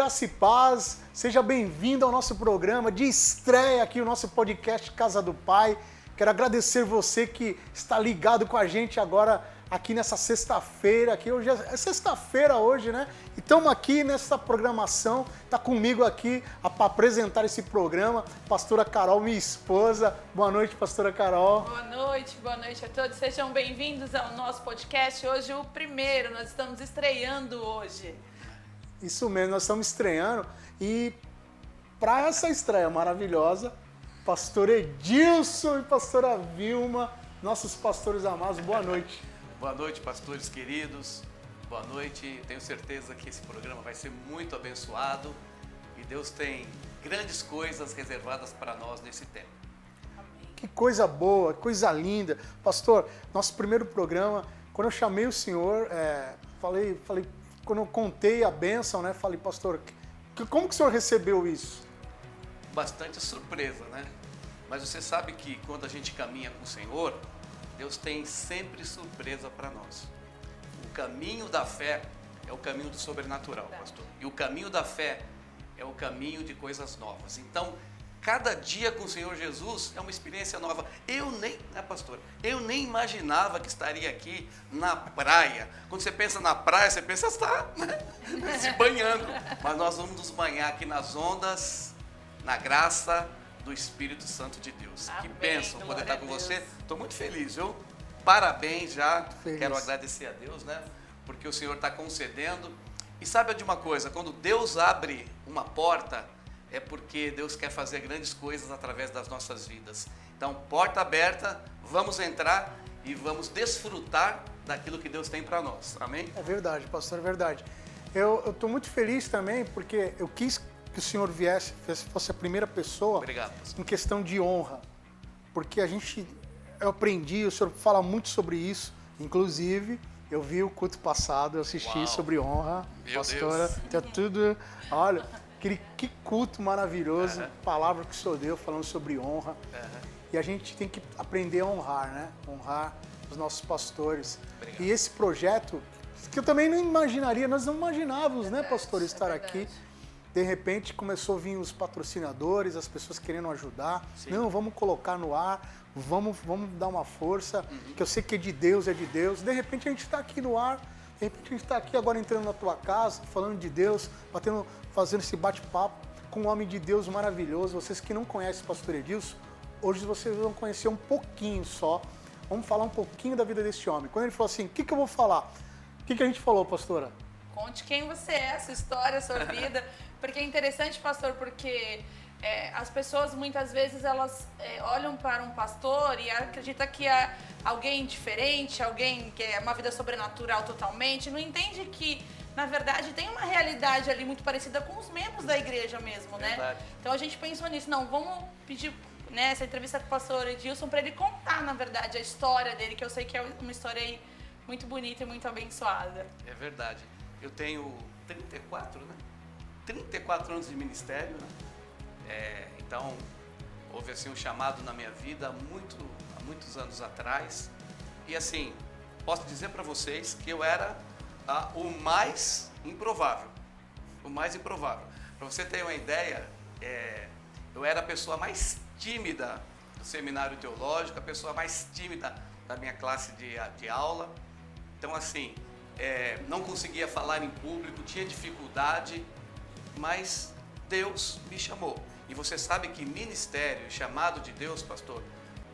graça e paz, seja bem-vindo ao nosso programa de estreia aqui, o nosso podcast Casa do Pai. Quero agradecer você que está ligado com a gente agora aqui nessa sexta-feira, aqui hoje é sexta-feira hoje, né? E estamos aqui nessa programação, está comigo aqui para apresentar esse programa, pastora Carol, minha esposa. Boa noite, pastora Carol. Boa noite a todos, sejam bem-vindos ao nosso podcast. Hoje o primeiro, nós estamos estreando hoje. Isso mesmo, nós estamos estreando e para essa estreia maravilhosa, pastor Edilson e pastora Vilma, nossos pastores amados, boa noite. Boa noite, pastores queridos, boa noite. Tenho certeza que esse programa vai ser muito abençoado e Deus tem grandes coisas reservadas para nós nesse tempo. Amém. Que coisa boa, coisa linda. Pastor, nosso primeiro programa, quando eu chamei o senhor, falei, quando eu contei a bênção, né? Falei, pastor, como que o senhor recebeu isso? Bastante surpresa, né? Mas você sabe que quando a gente caminha com o Senhor, Deus tem sempre surpresa para nós. O caminho da fé é o caminho do sobrenatural, pastor. E o caminho da fé é o caminho de coisas novas. Então, cada dia com o Senhor Jesus é uma experiência nova. Eu nem imaginava que estaria aqui na praia. Quando você pensa na praia, você pensa, está, né? Se banhando. Mas nós vamos nos banhar aqui nas ondas, na graça do Espírito Santo de Deus. Amém, que bênção poder estar com glória a você. Deus. Estou muito feliz, viu? Parabéns já. Feliz. Quero agradecer a Deus, né? Porque o Senhor está concedendo. E sabe de uma coisa? Quando Deus abre uma porta, é porque Deus quer fazer grandes coisas através das nossas vidas. Então, porta aberta, vamos entrar e vamos desfrutar daquilo que Deus tem para nós. Amém? É verdade, pastor, é verdade. Eu estou muito feliz também porque eu quis que o senhor fosse a primeira pessoa. Obrigado, pastor. Em questão de honra. Porque eu aprendi, o senhor fala muito sobre isso, inclusive, eu vi o culto passado, eu assisti Uau. sobre honra, Meu pastora, Deus. tem tudo, olha, que culto maravilhoso, Uhum. palavra que o senhor deu falando sobre honra. Uhum. E a gente tem que aprender a honrar, né? Honrar os nossos pastores. Obrigado. E esse projeto, que eu também não imaginaria, nós não imaginávamos, né, pastor, É estar verdade. aqui. De repente começou a vir os patrocinadores, as pessoas querendo ajudar. Sim. Não, vamos colocar no ar, vamos dar uma força, que eu sei que é de Deus, é de Deus. De repente a gente está aqui no ar, de repente a gente está aqui agora entrando na tua casa, falando de Deus, fazendo esse bate-papo com um homem de Deus maravilhoso. Vocês que não conhecem o pastor Edilson, hoje vocês vão conhecer um pouquinho só. Vamos falar um pouquinho da vida desse homem. Quando ele falou assim, o que eu vou falar? O que a gente falou, pastora? Conte quem você é, sua história, sua vida. Porque é interessante, pastor, porque as pessoas muitas vezes elas olham para um pastor e acreditam que é alguém diferente, alguém que é uma vida sobrenatural totalmente, não entende que, na verdade, tem uma realidade ali muito parecida com os membros da igreja mesmo, né? Verdade. Então a gente pensou nisso, não, vamos pedir, né, essa entrevista com o pastor Edilson para ele contar, na verdade, a história dele, que eu sei que é uma história aí muito bonita e muito abençoada. É verdade. Eu tenho 34, né? 34 anos de ministério, né? Então, houve assim um chamado na minha vida há muitos anos atrás. E assim, posso dizer para vocês que eu era o mais improvável. O mais improvável. Para você ter uma ideia, eu era a pessoa mais tímida do seminário teológico, a pessoa mais tímida da minha classe de aula. Então, assim, não conseguia falar em público, tinha dificuldade, mas Deus me chamou. E você sabe que ministério, chamado de Deus, pastor,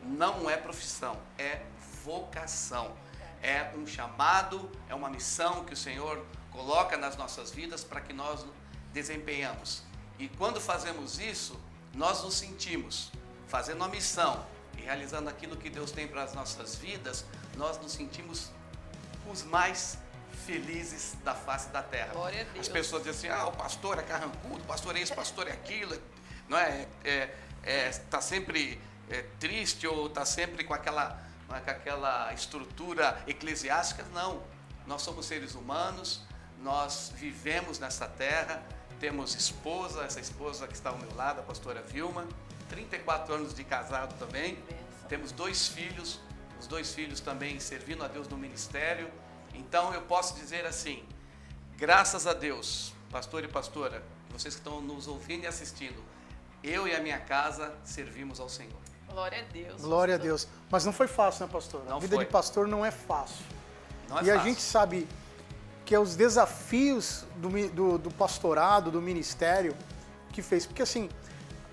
não é profissão, é vocação. É um chamado, é uma missão que o Senhor coloca nas nossas vidas para que nós desempenhamos. E quando fazemos isso, nós nos sentimos fazendo a missão e realizando aquilo que Deus tem para as nossas vidas, nós nos sentimos os mais felizes da face da terra. Glória a Deus. As pessoas dizem assim, o pastor é carrancudo, o pastor é isso, o pastor é aquilo, não tá sempre triste ou está sempre com aquela estrutura eclesiástica. Não, nós somos seres humanos, nós vivemos nessa terra, temos esposa, essa esposa que está ao meu lado, a pastora Vilma, 34 anos de casado também, temos 2 filhos, os 2 filhos também servindo a Deus no ministério. Então eu posso dizer assim, graças a Deus, pastor e pastora, vocês que estão nos ouvindo e assistindo, eu e a minha casa servimos ao Senhor. Glória a Deus. Glória a pastor. Deus. Mas não foi fácil, né, pastor? Não A vida foi. de pastor não é fácil. Não é E a fácil. gente sabe que é os desafios do pastorado, do ministério, que fez. Porque assim,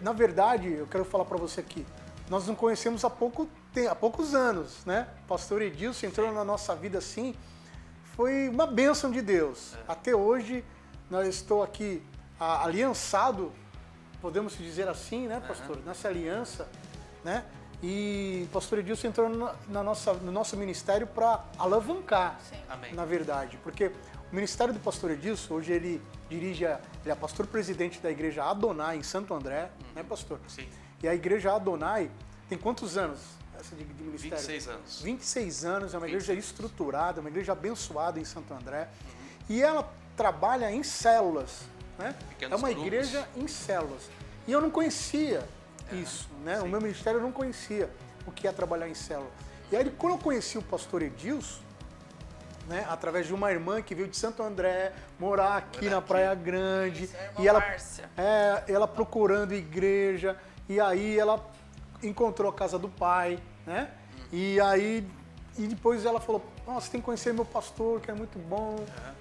na verdade, eu quero falar para você aqui, nós não conhecemos há poucos anos, né? Pastor Edilson entrou na nossa vida assim, foi uma bênção de Deus. Até hoje, estou aqui aliançado, podemos dizer assim, né, pastor? Nessa aliança, né? E o pastor Edilson entrou no nosso ministério para alavancar, Sim. Amém. na verdade. Porque o ministério do pastor Edilson, hoje ele é pastor-presidente da igreja Adonai, em Santo André, né, pastor? Sim. E a igreja Adonai tem quantos anos essa de ministério? 26 anos. 26 anos, é uma 26. igreja estruturada, uma igreja abençoada em Santo André. E ela trabalha em células, né? Pequenos É uma grupos. igreja em células. E eu não conhecia isso, né? O sim. meu ministério não conhecia o que é trabalhar em célula. E aí, quando eu conheci o pastor Edilson, né, através de uma irmã que veio de Santo André, morar aqui Morar na aqui. Praia Grande, Isso, a irmã e Márcia. ela procurando igreja, e aí ela encontrou a casa do pai, né? E aí depois ela falou: "Nossa, você tem que conhecer meu pastor, que é muito bom,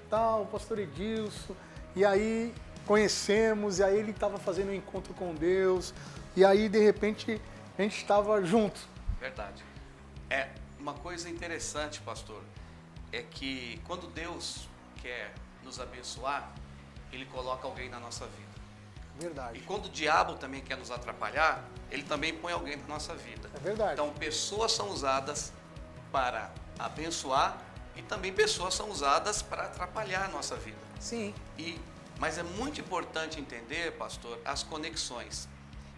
tal, o pastor Edilson". E aí conhecemos, e aí ele estava fazendo um encontro com Deus, e aí de repente a gente estava junto. Verdade. É uma coisa interessante, pastor, é que quando Deus quer nos abençoar, Ele coloca alguém na nossa vida. E Verdade. quando o diabo também quer nos atrapalhar, ele também põe alguém na nossa vida. É verdade. Então, pessoas são usadas para abençoar e também pessoas são usadas para atrapalhar a nossa vida. Sim. Mas é muito importante entender, pastor, as conexões.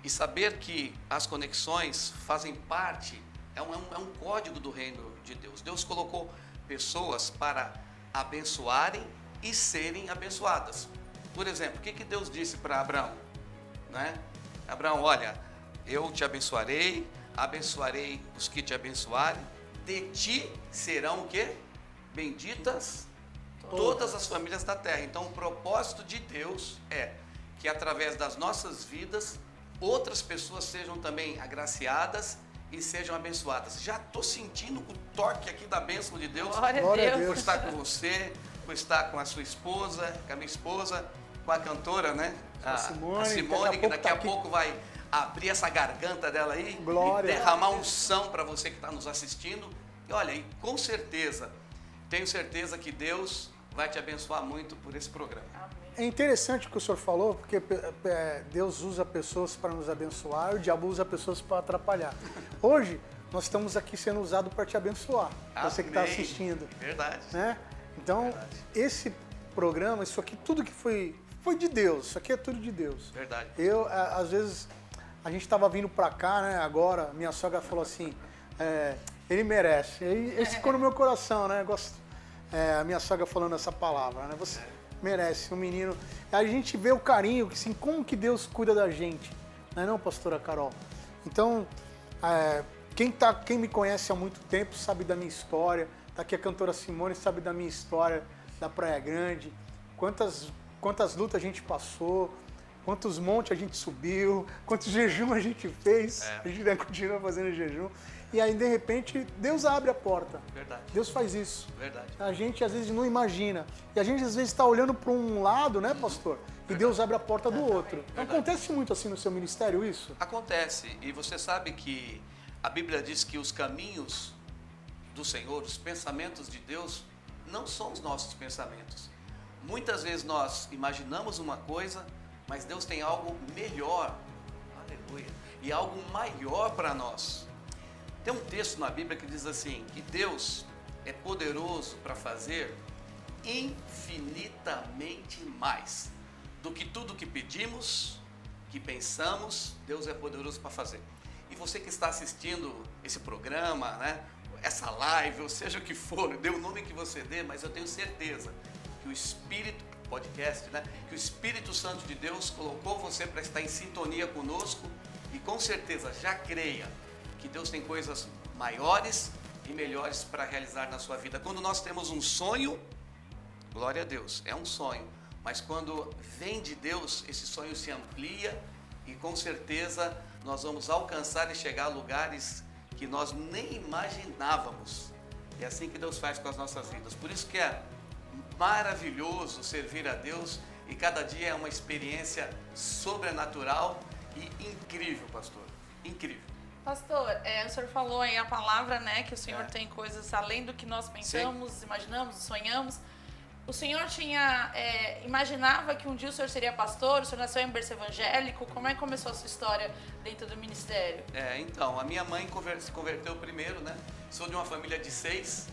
E saber que as conexões fazem parte, é um código do reino de Deus. Deus colocou pessoas para abençoarem e serem abençoadas. Por exemplo, o que Deus disse para Abraão? Né? Abraão, olha, eu te abençoarei os que te abençoarem, de ti serão o quê? Benditas todas as famílias da terra. Então, o propósito de Deus é que através das nossas vidas, outras pessoas sejam também agraciadas e sejam abençoadas. Já estou sentindo o toque aqui da bênção de Deus. Glória a Glória a Deus. Por estar com você, por estar com a sua esposa, com a minha esposa, com a cantora, né? A Simone, que daqui a tá pouco vai abrir essa garganta dela aí Glória. e derramar unção para você que está nos assistindo. E olha, e com certeza, tenho certeza que Deus vai te abençoar muito por esse programa. Amém. É interessante o que o senhor falou, porque Deus usa pessoas para nos abençoar, o diabo usa pessoas para atrapalhar. Hoje, nós estamos aqui sendo usados para te abençoar, você que está Amém. assistindo. Verdade. Né? Então, Verdade. esse programa, isso aqui, tudo que foi de Deus, isso aqui é tudo de Deus. Verdade. Às vezes, a gente estava vindo para cá, né, agora, minha sogra falou assim, ele merece. E esse ficou no meu coração, né, a minha sogra falando essa palavra, né, você merece, um menino. Aí a gente vê o carinho, assim, como que Deus cuida da gente, não é não, pastora Carol? Então, quem me conhece há muito tempo sabe da minha história, tá aqui a cantora Simone sabe da minha história, da Praia Grande, quantas lutas a gente passou, quantos montes a gente subiu, quantos jejum a gente fez, a gente ainda continua fazendo jejum, e aí de repente Deus abre a porta, Verdade. Deus faz isso. Verdade. A gente às vezes não imagina, e a gente às vezes está olhando para um lado, né, pastor, e Deus abre a porta do outro. Verdade. Acontece muito assim no seu ministério isso? Acontece, e você sabe que a Bíblia diz que os caminhos do Senhor, os pensamentos de Deus, não são os nossos pensamentos. Muitas vezes nós imaginamos uma coisa, mas Deus tem algo melhor, aleluia, e algo maior para nós. Tem um texto na Bíblia que diz assim, que Deus é poderoso para fazer infinitamente mais do que tudo que pedimos, que pensamos, Deus é poderoso para fazer. E você que está assistindo esse programa, né, essa live, ou seja o que for, dê o nome que você dê, mas eu tenho certeza que o Espírito, podcast, né, que o Espírito Santo de Deus colocou você para estar em sintonia conosco e com certeza já creia que Deus tem coisas maiores e melhores para realizar na sua vida. Quando nós temos um sonho, glória a Deus, é um sonho, mas quando vem de Deus, esse sonho se amplia e com certeza nós vamos alcançar e chegar a lugares que nós nem imaginávamos. É assim que Deus faz com as nossas vidas. Por isso que é maravilhoso servir a Deus e cada dia é uma experiência sobrenatural e incrível, pastor. Incrível. Pastor, o senhor falou aí a palavra, né, que o senhor tem coisas além do que nós pensamos, imaginamos, sonhamos. O senhor imaginava que um dia o senhor seria pastor? O senhor nasceu em berço evangélico? Como é que começou a sua história dentro do ministério? Então, a minha mãe se converteu primeiro, né? Sou de uma família de 6.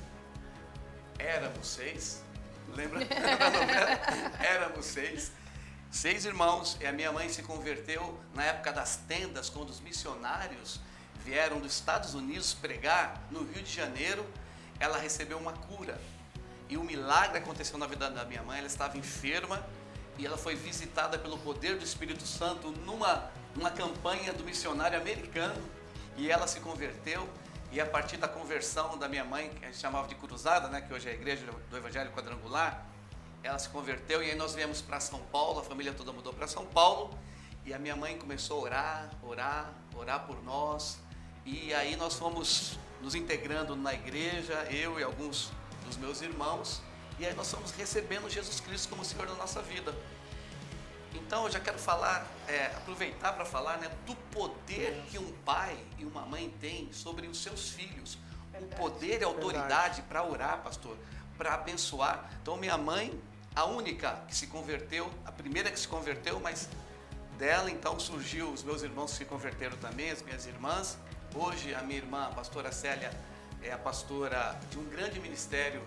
Éramos 6. Lembra da novela? Éramos 6. 6 irmãos. E a minha mãe se converteu na época das tendas, quando os missionários vieram dos Estados Unidos pregar no Rio de Janeiro. Ela recebeu uma cura. E um milagre aconteceu na vida da minha mãe. Ela estava enferma e ela foi visitada pelo poder do Espírito Santo numa campanha do missionário americano. E ela se converteu. E a partir da conversão da minha mãe, que a gente chamava de cruzada, né, que hoje é a igreja do Evangelho Quadrangular, ela se converteu e aí nós viemos para São Paulo, a família toda mudou para São Paulo. E a minha mãe começou a orar por nós. E aí nós fomos nos integrando na igreja, eu e alguns dos meus irmãos, e aí nós fomos recebendo Jesus Cristo como Senhor da nossa vida. Então eu já quero falar, aproveitar para falar, né, do poder que um pai e uma mãe têm sobre os seus filhos. O poder e a autoridade para orar, pastor, para abençoar. Então minha mãe, a única que se converteu, a primeira que se converteu, mas dela então surgiu os meus irmãos que se converteram também, as minhas irmãs. Hoje a minha irmã, a pastora Célia, é a pastora de um grande ministério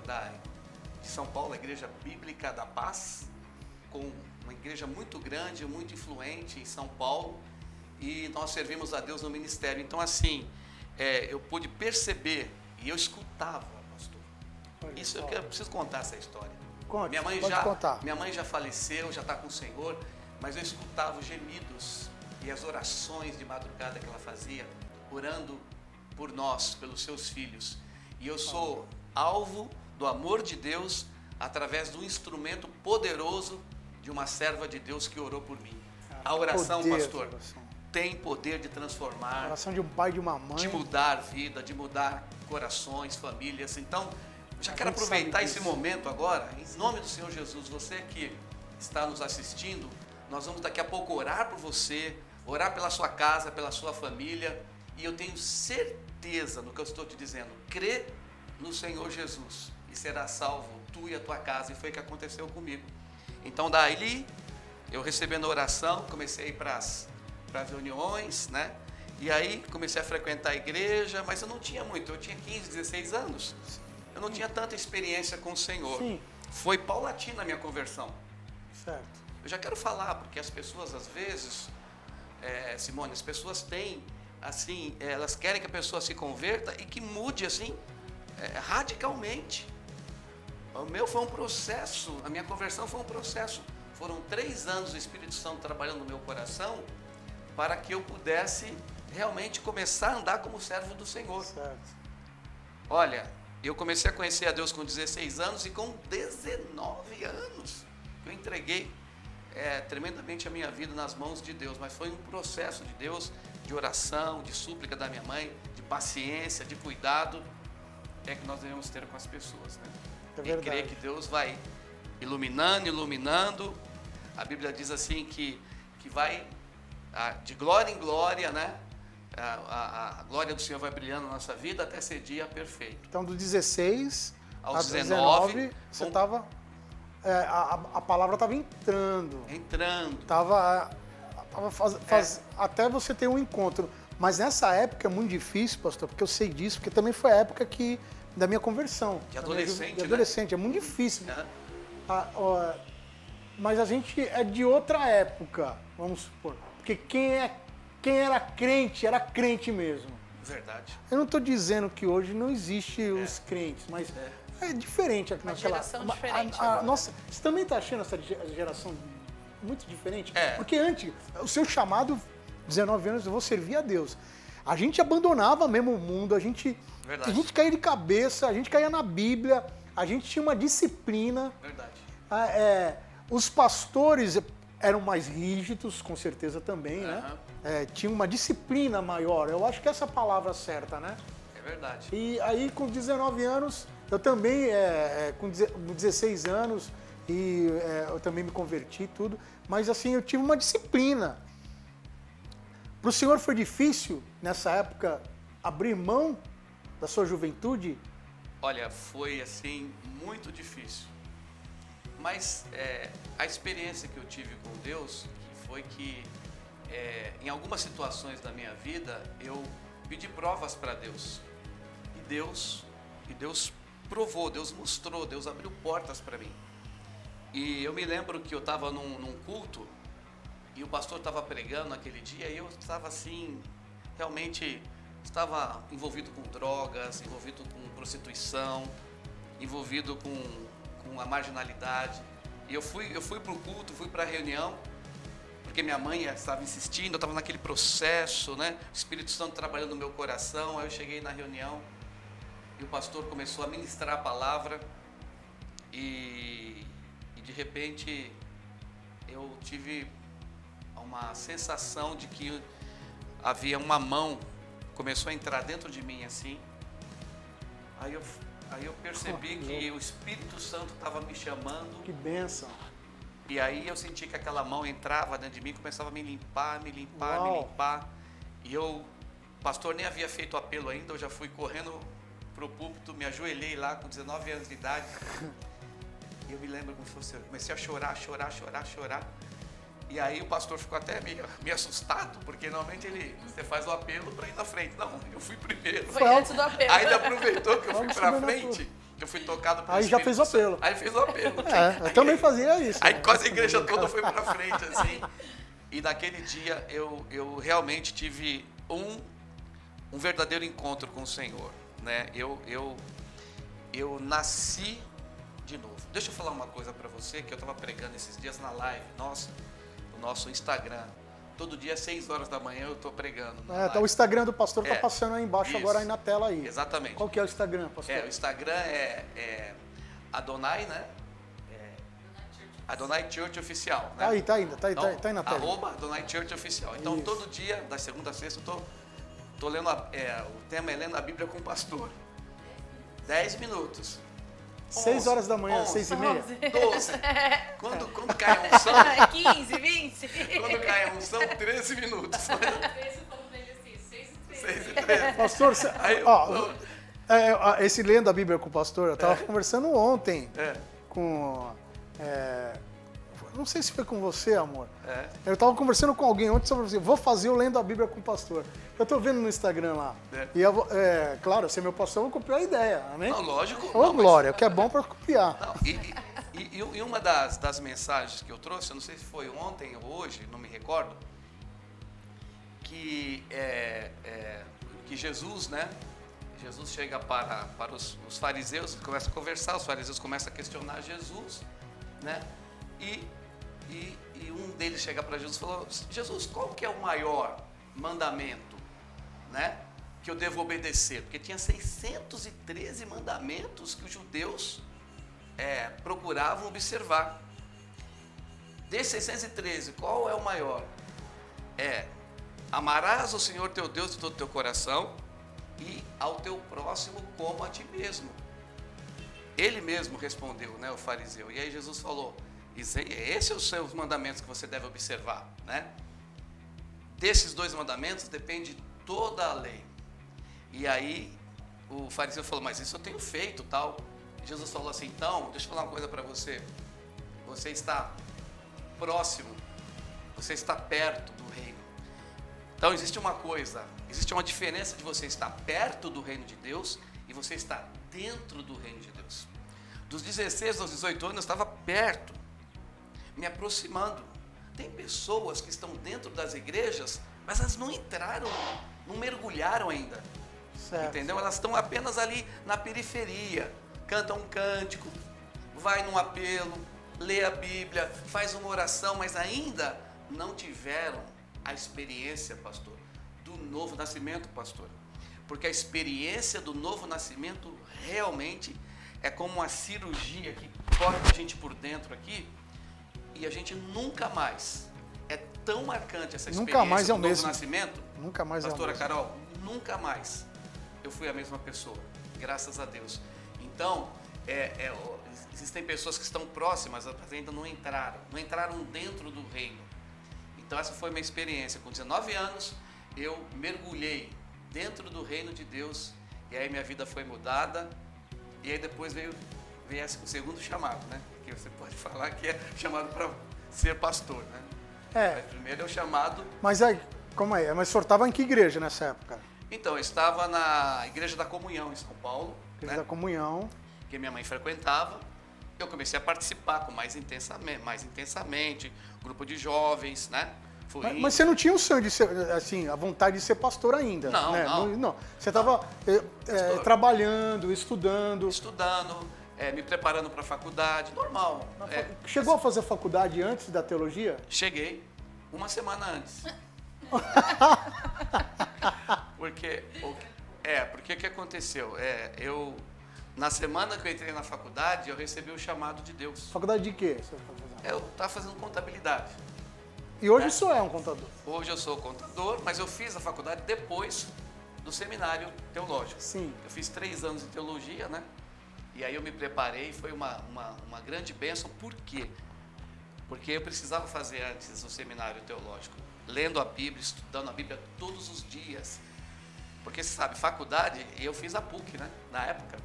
de São Paulo, a Igreja Bíblica da Paz, com uma igreja muito grande, muito influente em São Paulo, e nós servimos a Deus no ministério. Então assim, eu pude perceber, e eu escutava, pastor. Eu preciso contar essa história. Conte, minha mãe já faleceu, já está com o Senhor, mas eu escutava os gemidos e as orações de madrugada que ela fazia, orando por nós, pelos seus filhos. E eu sou alvo do amor de Deus através do instrumento poderoso de uma serva de Deus que orou por mim. A oração, pastor, tem poder de transformar. A oração de um pai e de uma mãe. De mudar vida, de mudar corações, famílias. Então, já quero aproveitar esse momento agora, em nome do Senhor Jesus, você que está nos assistindo, nós vamos daqui a pouco orar por você, orar pela sua casa, pela sua família, e eu tenho certeza no que eu estou te dizendo, crê no Senhor Jesus e será salvo tu e a tua casa, e foi o que aconteceu comigo. Então daí, eu recebendo a oração, comecei a ir para as reuniões, né? E aí comecei a frequentar a igreja, mas eu não tinha muito, eu tinha 15, 16 anos. Eu não tinha tanta experiência com o Senhor. Sim. Foi paulatina a minha conversão. Certo. Eu já quero falar, porque as pessoas às vezes, Simone, as pessoas têm, assim, elas querem que a pessoa se converta e que mude, assim, radicalmente. O meu foi um processo, a minha conversão foi um processo. Foram 3 anos do Espírito Santo trabalhando no meu coração para que eu pudesse realmente começar a andar como servo do Senhor. Certo. Olha, eu comecei a conhecer a Deus com 16 anos e com 19 anos eu entreguei tremendamente a minha vida nas mãos de Deus, mas foi um processo de Deus, de oração, de súplica da minha mãe, de paciência, de cuidado, que nós devemos ter com as pessoas, né? E crer que Deus vai iluminando. A Bíblia diz assim que vai de glória em glória, né? A glória do Senhor vai brilhando na nossa vida até ser dia perfeito. Então, do 16 aos 19 você estava... a palavra estava entrando. Até você ter um encontro. Mas nessa época é muito difícil, pastor, porque eu sei disso, porque também foi a época da minha conversão. De adolescente, de adolescente, né? É muito difícil. Mas a gente é de outra época, vamos supor. Porque quem era crente mesmo. Verdade. Eu não estou dizendo que hoje não existe os crentes, mas é diferente. Uma geração diferente. Nossa, você também está achando essa geração muito diferente? É. Porque antes, o seu chamado, 19 anos, eu vou servir a Deus. A gente abandonava mesmo o mundo, a gente caía de cabeça, a gente caía na Bíblia, a gente tinha uma disciplina. Verdade. Os pastores eram mais rígidos, com certeza também, né? Tinha uma disciplina maior. Eu acho que essa é a palavra certa, né? É verdade. E aí, com 19 anos, eu também, com 16 anos, eu também me converti tudo. Mas assim, eu tive uma disciplina. Para o senhor foi difícil, nessa época, abrir mão da sua juventude? Olha, foi assim, muito difícil. Mas a experiência que eu tive com Deus foi que em algumas situações da minha vida eu pedi provas para Deus. E Deus provou, Deus mostrou, Deus abriu portas para mim. E eu me lembro que eu estava num culto e o pastor estava pregando naquele dia e eu estava assim, realmente estava envolvido com drogas, envolvido com prostituição, envolvido com a marginalidade. E eu fui para o culto, fui para a reunião, porque minha mãe estava insistindo, eu estava naquele processo, né? O Espírito Santo trabalhando no meu coração. Aí eu cheguei na reunião e o pastor começou a ministrar a palavra e de repente eu tive uma sensação de que havia uma mão, começou a entrar dentro de mim assim. Aí eu percebi que o Espírito Santo estava me chamando. Que bênção. E aí eu senti que aquela mão entrava dentro de mim, começava a me limpar. E o pastor nem havia feito apelo ainda, eu já fui correndo pro púlpito, me ajoelhei lá com 19 anos de idade. E eu me lembro como se fosse, eu comecei a chorar. E aí o pastor ficou até meio assustado, porque normalmente você faz o apelo para ir na frente. Não, eu fui primeiro. Foi antes do apelo. Ainda aproveitou que eu fui para frente, que eu fui tocado pelo Aí já fez o apelo. Aí fez o apelo. Eu também fazia isso. Aí quase a igreja toda foi para frente, assim. E naquele dia eu realmente tive um verdadeiro encontro com o Senhor, né? Eu nasci de novo. Deixa eu falar uma coisa para você, que eu estava pregando esses dias na live, no nosso Instagram. Todo dia às 6 horas da manhã eu estou pregando. Tá, o Instagram do pastor está passando aí embaixo, isso, agora aí na tela aí. Exatamente. Qual que é o Instagram, pastor? O Instagram é Adonai, né? Adonai Church Oficial, né? Tá aí na tela. @Adonai Church Oficial. Então Isso. todo dia, da segunda a sexta, eu tô lendo, o tema é lendo a Bíblia com o pastor. 10 minutos. 6 horas da manhã, 11, 6h30? 12. Quando cai a unção, 15, 20. quando cai a unção, 13 minutos. 6 e 13. Pastor, Aí, esse lendo a Bíblia com o pastor, eu estava conversando ontem com... não sei se foi com você, amor. Eu estava conversando com alguém ontem sobre vou fazer o lendo a Bíblia com o pastor. Eu estou vendo no Instagram lá. E claro, se é meu pastor, eu vou copiar a ideia, amém? Não, lógico. Glória, o que é bom para copiar. Não, e uma das mensagens que eu trouxe, eu não sei se foi ontem ou hoje, não me recordo, que Jesus, né? Jesus chega para os fariseus, começa a conversar, os fariseus começam a questionar Jesus, né? E um deles chega para Jesus e falou: Jesus, qual que é o maior mandamento, né, que eu devo obedecer? Porque tinha 613 mandamentos que os judeus procuravam observar. Desses 613, qual é o maior? Amarás o Senhor teu Deus de todo o teu coração e ao teu próximo como a ti mesmo. Ele mesmo respondeu, né, o fariseu. E aí Jesus falou: esses são os seus mandamentos que você deve observar, né? Desses 2 mandamentos depende toda a lei. E aí o fariseu falou: mas isso eu tenho feito, tal. E Jesus falou assim: então, deixa eu falar uma coisa para você. Você está próximo, você está perto do reino. Então existe uma diferença de você estar perto do reino de Deus e você estar dentro do reino de Deus. Dos 16 aos 18 anos eu estava perto, me aproximando. Tem pessoas que estão dentro das igrejas, mas elas não entraram, não mergulharam ainda. Certo. Entendeu? Elas estão apenas ali na periferia, cantam um cântico, vai num apelo, lê a Bíblia, faz uma oração, mas ainda não tiveram a experiência, pastor, do novo nascimento, pastor. Porque a experiência do novo nascimento realmente é como uma cirurgia que corta a gente por dentro aqui e a gente nunca mais. É tão marcante essa experiência Nunca mais é o do novo mesmo. nascimento. Nunca mais Pastora é o mesmo. Carol, nunca mais eu fui a mesma pessoa, graças a Deus. Então, existem pessoas que estão próximas, mas ainda não entraram dentro do reino. Então essa foi a minha experiência. Com 19 anos, eu mergulhei dentro do reino de Deus, e aí minha vida foi mudada, e aí depois veio o segundo chamado, né? Que você pode falar que é chamado para ser pastor, né? Mas primeiro é o chamado... Mas aí, como é? Mas o senhor estava em que igreja nessa época? Então, eu estava na Igreja da Comunhão, em São Paulo, Igreja né? da Comunhão. Que minha mãe frequentava. Eu comecei a participar com mais intensamente, grupo de jovens, né? Mas você não tinha o sonho de ser, assim, a vontade de ser pastor ainda? Não, né? não. Você estava trabalhando, estudando. Me preparando para a faculdade, normal. Chegou a fazer faculdade antes da teologia? Cheguei uma semana antes. Porque o que aconteceu? Na semana que eu entrei na faculdade, eu recebi o chamado de Deus. Faculdade de quê? Eu estava fazendo contabilidade. E hoje o senhor é um contador? Hoje eu sou contador, mas eu fiz a faculdade depois do seminário teológico. Sim. Eu fiz 3 anos de teologia, né? E aí eu me preparei, foi uma grande bênção. Por quê? Porque eu precisava fazer antes o seminário teológico, lendo a Bíblia, estudando a Bíblia todos os dias. Porque você sabe, faculdade, eu fiz a PUC, né? Na época,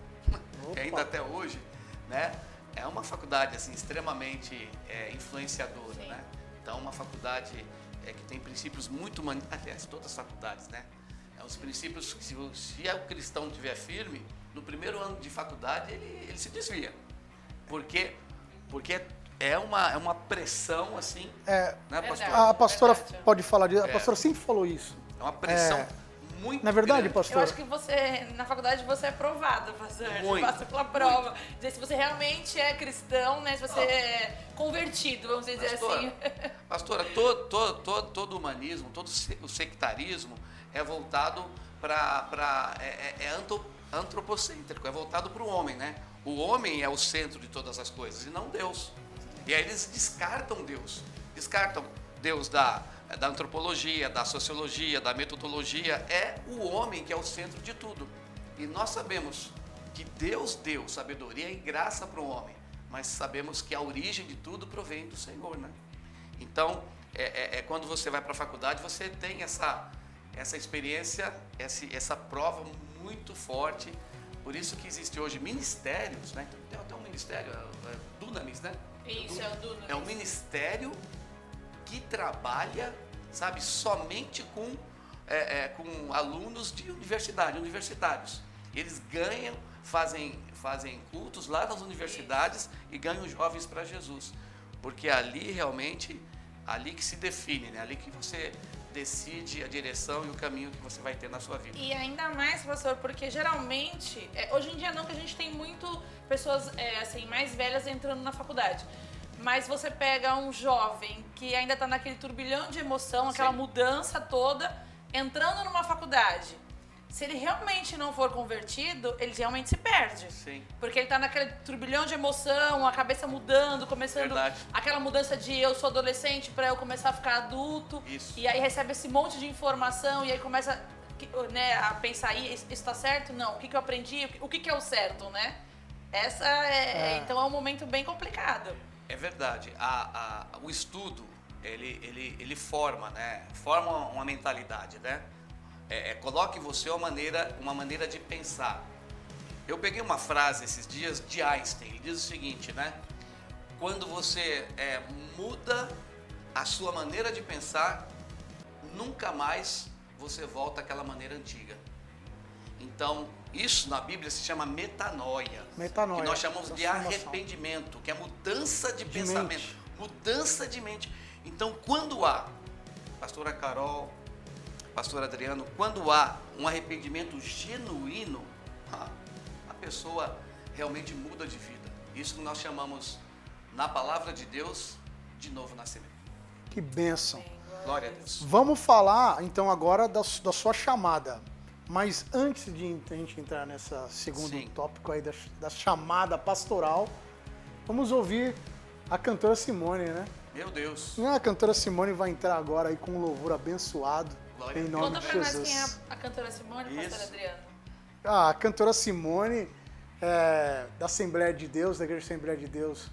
e ainda até hoje, né? É uma faculdade assim, extremamente influenciadora, Sim. né? Então, uma faculdade que tem princípios muito... Aliás, todas as faculdades, né? Os princípios que se o cristão estiver firme, no primeiro ano de faculdade ele se desvia. Porque é uma pressão assim, né, pastor? A pastora Verdade. pode falar disso, a pastora sempre falou isso. É uma pressão muito Não é verdade, grande. pastora? Eu acho que você, na faculdade, você é provado, pastor. Você Muito, passa pela prova. Dizer se você realmente é cristão, né? Se você é convertido, vamos dizer assim. Pastora, todo humanismo, todo o sectarismo é voltado para antropocêntrico, é voltado para o homem, né? O homem é o centro de todas as coisas e não Deus. E aí eles descartam Deus da antropologia, da sociologia, da metodologia. É o homem que é o centro de tudo. E nós sabemos que Deus deu sabedoria e graça para o homem, mas sabemos que a origem de tudo provém do Senhor, né? Então, quando você vai para a faculdade, você tem essa experiência, essa prova muito forte. Por isso que existe hoje ministérios, né? Tem até um ministério, Dunamis, né? Isso, é o Dunamis. É um ministério que trabalha, sabe, somente com alunos de universitários. Eles ganham, fazem cultos lá nas universidades e ganham jovens para Jesus. Porque ali realmente, ali que se define, né? Ali que você decide a direção e o caminho que você vai ter na sua vida. E ainda mais, pastor, porque geralmente, hoje em dia não, que a gente tem muito pessoas assim, mais velhas entrando na faculdade. Mas você pega um jovem que ainda está naquele turbilhão de emoção, aquela Sim. mudança toda, entrando numa faculdade. Se ele realmente não for convertido, ele realmente se perde. Sim. Porque ele tá naquele turbilhão de emoção, a cabeça mudando, começando Verdade. aquela mudança de eu sou adolescente para eu começar a ficar adulto. Isso. E aí recebe esse monte de informação e aí começa, né, a pensar, isso está certo? Não. O que eu aprendi? O que é o certo, né? Então é um momento bem complicado. É verdade. O estudo, ele forma, né? Forma uma mentalidade, né? Coloca em você uma maneira de pensar. Eu peguei uma frase esses dias de Einstein. Ele diz o seguinte, né? Quando você muda a sua maneira de pensar, nunca mais você volta àquela maneira antiga. Então, isso na Bíblia se chama metanoia. Metanoia. Que nós chamamos de Transformação. arrependimento, que é mudança de pensamento. mente. Mudança de mente. Então, quando há, pastora Carol, pastor Adriano, quando há um arrependimento genuíno, a pessoa realmente muda de vida. Isso que nós chamamos, na palavra de Deus, de novo nascimento. Que bênção. Glória a Deus. Vamos falar, então, agora da sua chamada. Mas antes de a gente entrar nessa segundo Sim. tópico aí da chamada pastoral, vamos ouvir a cantora Simone, né? Meu Deus. A cantora Simone vai entrar agora aí com um louvor abençoado. Glória Em a nome Conta de pra nós Jesus. quem é a cantora Simone, pastor Isso. Adriano. A cantora Simone, da Assembleia de Deus, da Igreja Assembleia de Deus,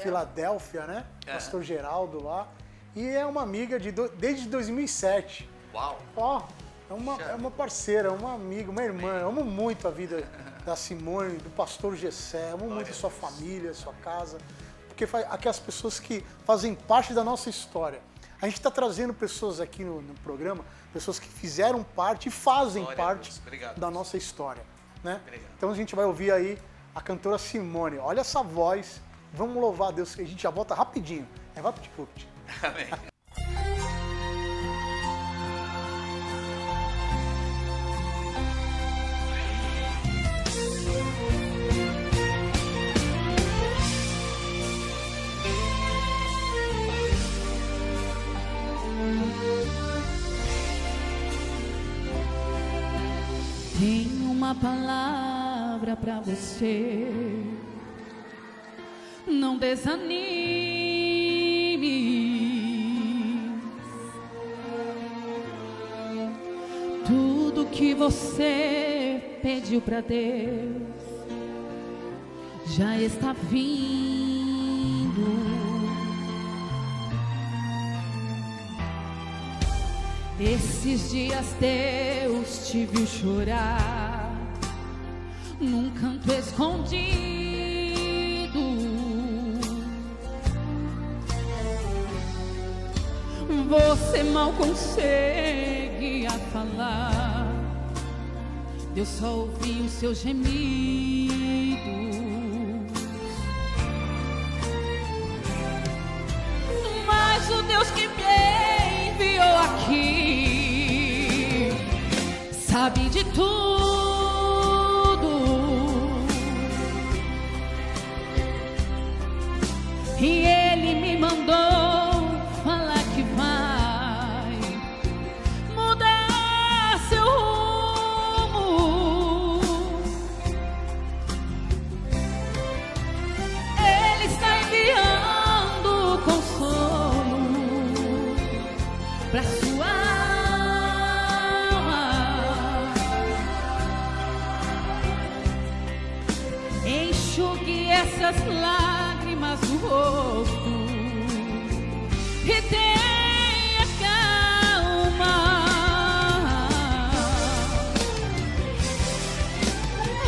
Filadélfia, né? Pastor Geraldo lá. E é uma amiga desde 2007. Uau. Ó, é uma parceira, uma amiga, uma irmã. Eu amo muito a vida da Simone, do pastor Gessé. Amo muito a sua família, a sua casa. Porque aquelas pessoas que fazem parte da nossa história. A gente está trazendo pessoas aqui no programa, pessoas que fizeram parte e fazem Glória a parte Deus. Obrigado. da nossa história, né? Obrigado. Então a gente vai ouvir aí a cantora Simone. Olha essa voz. Vamos louvar a Deus, que a gente já volta rapidinho. É VaptVupt. Amém. Tenho uma palavra pra você. Não desanime. Tudo que você pediu pra Deus já está vindo. Esses dias Deus te viu chorar num canto escondido. Você mal conseguia falar, Deus só ouviu o seu gemido. Mas o Deus que me enviou aqui sabe de tudo, e Ele me mandou falar que vai mudar seu rumo. Ele está enviando consolo pra sua alma. Enxugue essas lágrimas do rosto e tenha calma.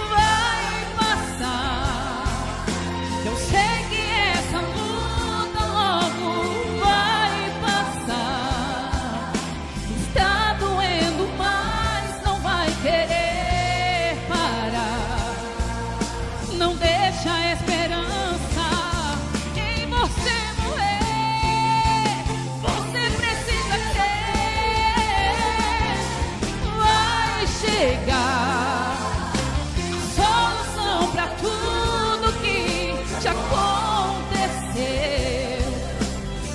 Vai passar. Eu sei que essa luta logo vai passar. Está doendo, mas não vai querer parar. Não deixa a esperança em você morrer. Você precisa crer. Vai chegar a solução pra tudo que te aconteceu.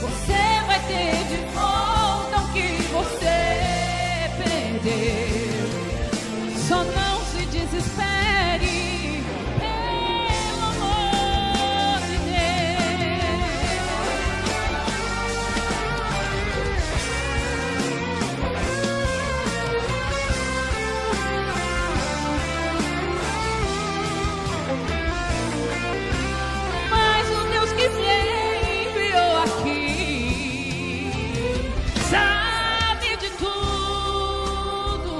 Você vai ter de volta o que você perdeu. Só não se desespere, pelo amor de Deus. Mas o Deus que me enviou aqui sabe de tudo,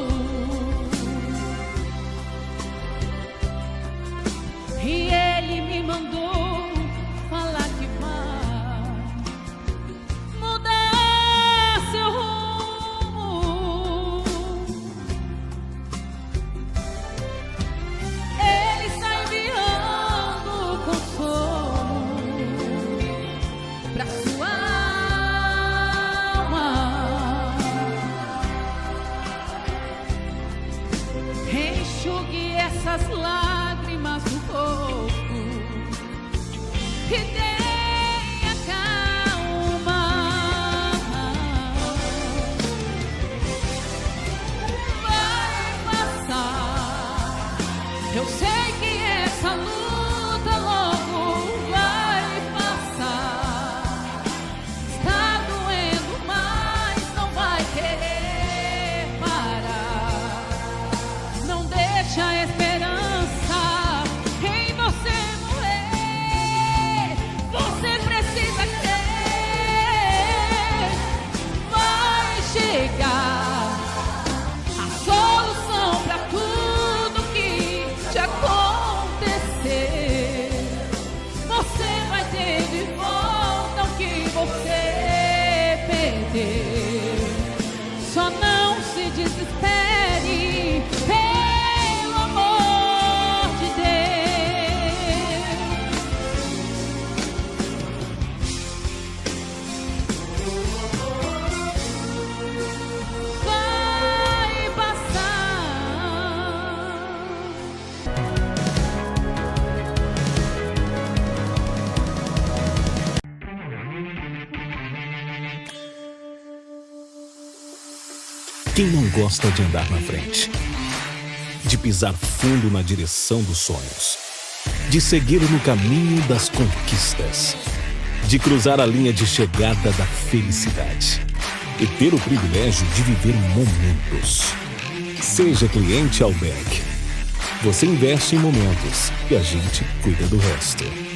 e Ele me mandou falar que vai mudar seu rumo. Ele está enviando consolo pra sua alma. Enxugue essas lágrimas do rosto e tenha calma. Vai passar. Eu sei que essa luta logo vai passar. Quem não gosta de andar na frente? De pisar fundo na direção dos sonhos? De seguir no caminho das conquistas? De cruzar a linha de chegada da felicidade? E ter o privilégio de viver momentos? Seja cliente Alberg. Você investe em momentos e a gente cuida do resto.